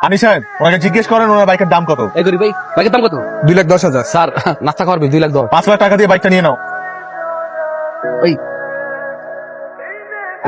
আনি সাহেব ওনাকে জিজ্ঞেস করেন ওনার বাইকের দাম কত। এই করি ভাই, বাইকের দাম কত? 2,10,000। স্যার নাস্তা খাওয়ার 2,10,000। 5 লাখ টাকা দিয়ে বাইকটা নিয়ে নাও। ওই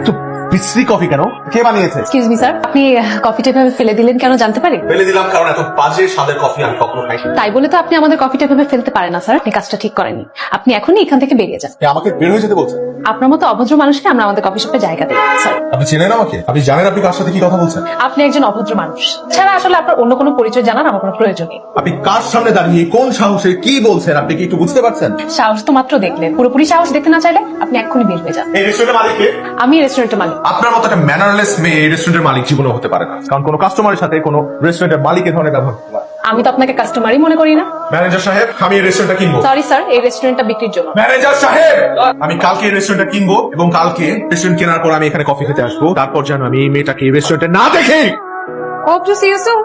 এত বিশ্রী কফি কেন? কে বানিয়েছে? এক্সকিউজ মি স্যার, আপনি কফিটা এভাবে ফেলে দিলেন কেন জানতে পারি? ফেলে দিলাম কারণ এত বাজে স্বাদের কফি আমি কখনো খাইনি। তাই বলে তো আপনি আমাদের কফিটা এভাবে ফেলতে পারেন না স্যার, আপনি কাজটা ঠিক করেননি। আপনি এখনই এখান থেকে বেরিয়ে যান। আমাকে বের হয়ে যেতে বলছেন? আপনার মতো অভদ্র মানুষকে আমরা আমাদের কফি শপে জায়গা দিই স্যার। আপনি চেনেন আমাকে? আপনি জানেন আপনি কার সাথে কি কথা বলছেন? আপনি একজন অভদ্র মানুষ ছাড়া আসলে আপনার অন্য কোনো পরিচয় জানার আমার কোনো প্রয়োজন নেই। আপনি কার সামনে দাঁড়িয়ে কোন সাহসে কি বলছেন আপনি কি একটু বুঝতে পারছেন? সাহস তো মাত্র দেখলেন, পুরোপুরি সাহস দেখতে না চাইলে আপনি এক্ষুনি বের হয়ে যান। এই রেস্টুরেন্টের মালিক কে? আমি রেস্টুরেন্টের মালিক। আপনার মতো একটা ম্যানারলেস মেয়ে এই রেস্টুরেন্টের মালিক জীবনে হতে পারে না, কারণ কোনো কাস্টমারের সাথে কোনো রেস্টুরেন্টের মালিক এই ধরনের ব্যবহার করতে পারে। আমি তো আপনাকে কাস্টমারই মনে করি না। ম্যানেজার সাহেব আমি এই রেস্টুরেন্টটা কিনবো। সরি স্যার, এই রেস্টুরেন্টটা বিক্রির জন্য। ম্যানেজার সাহেব আমি কালকে এই রেস্টুরেন্টটা কিনবো এবং কালকে রেস্টুরেন্ট কেনার পর আমি এখানে কফি খেতে আসবো। তারপর যেন আমি এই মেয়েটাকে এই রেস্টুরেন্টে না দেখি। Hope to see you soon.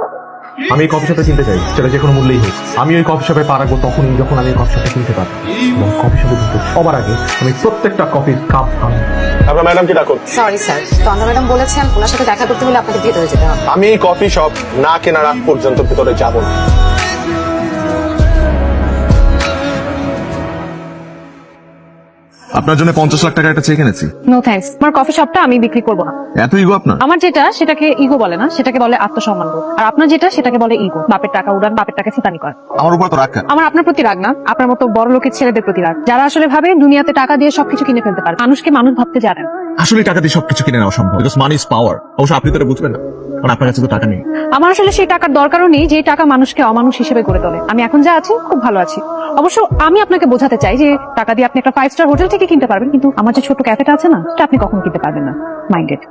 আমি এই কফি শপে কিনতে চাই, সেটা যে কোনো মূল্যেই হোক। আমি ওই কফি শপে পা রাখবো তখনই যখন আমি কফি শপে কিনতে পারবো। এবং কফি শপে কিন্তু সবার আগে আমি প্রত্যেকটা কফির কাপ আনবো। আপনার ম্যাডাম কি ডাকুন? সরি স্যার, তন্দ্রা ম্যাডাম বলেছেন ওনার সাথে দেখা করতে হলে আপনাকে ভেতরে যেতে হবে। আমি এই কফি শপ না কেনার আগ পর্যন্ত ভিতরে যাব না। আপনার জন্য 50 লাখ টাকা একটা চেক এনেছি। নো থ্যাঙ্কস, আমার কফি শপটা আমি বিক্রি করবো না। এত ইগো আপনার? আমার যেটা সেটাকে ইগো বলে না, সেটাকে বলে আত্মসম্মান বোধ। আর আপনার যেটা সেটাকে বলে ইগো। বাপের টাকা উড়ান, বাপের টাকা ফুটানি কর। আমার উপর তো রাগ কেন? আমার আপনার প্রতি রাগ না, আপনার মতো বড় লোকের ছেলেদের প্রতি রাগ, যারা আসলে ভাবে দুনিয়াতে টাকা দিয়ে সবকিছু কিনে ফেলতে পারে। মানুষকে মানুষ ভাবতে জানেন। আসলে টাকা দিয়ে সবকিছু কিনে নেওয়া সম্ভব, বিকজ মানি ইজ পাওয়ার। অবশ্য আপনি তো এটা বুঝবেন না, কারণ আপনার কাছে তো টাকা নেই। আমার আসলে সেই টাকার দরকারও নেই যে টাকা মানুষকে অমানুষ হিসেবে গড়ে তোলে। আমি এখন যা আছি খুব ভালো আছি। অবশ্য আমি আপনাকে বোঝাতে চাই যে টাকা দিয়ে আপনি একটা 5 স্টার হোটেল থেকে কিনতে পারবেন, কিন্তু আমার যে ছোট ক্যাফেটা আছে না, সেটা আপনি কখনো কিনতে পারবেন না। মাইন্ডেড।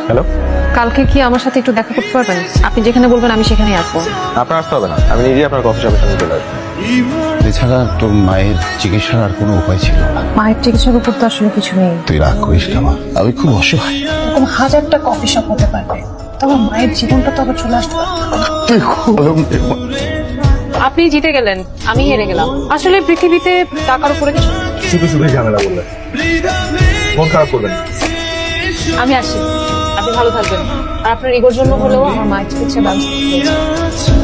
হ্যালো, কালকে কি আমার সাথে একটু দেখা করতে পারবেন? আপনি যেখানে বলবেন আমি সেখানেই আসবো। আপনার আসতে হবে না, আমি নিজেই আপনার কফি শপের সামনে চলে আসবো। এছাড়া তোর মায়ের চিকিৎসার আর কোনো উপায় ছিল না। মায়ের চিকিৎসার উপর তো আসলে কিছু নেই। তুই রাগ করিস না মা, আমি খুব অসহায়। এরকম হাজারটা কফি শপ হতে পারবে, তবে মায়ের জীবনটা তো আবার চলে আসতে পারবে। তুই খুব আপনি জিতে গেলেন, আমি হেরে গেলাম। আসলে পৃথিবীতে টাকার উপরে কিছু। শুধু শুধু ঝামেলা বললেন, মন খারাপ করবেন না। আমি আসি, আপনি ভালো থাকবেন। আর আপনার ইগোর জন্য হলেও আমার মায়ের চিকিৎসার ব্যবস্থা হয়েছে।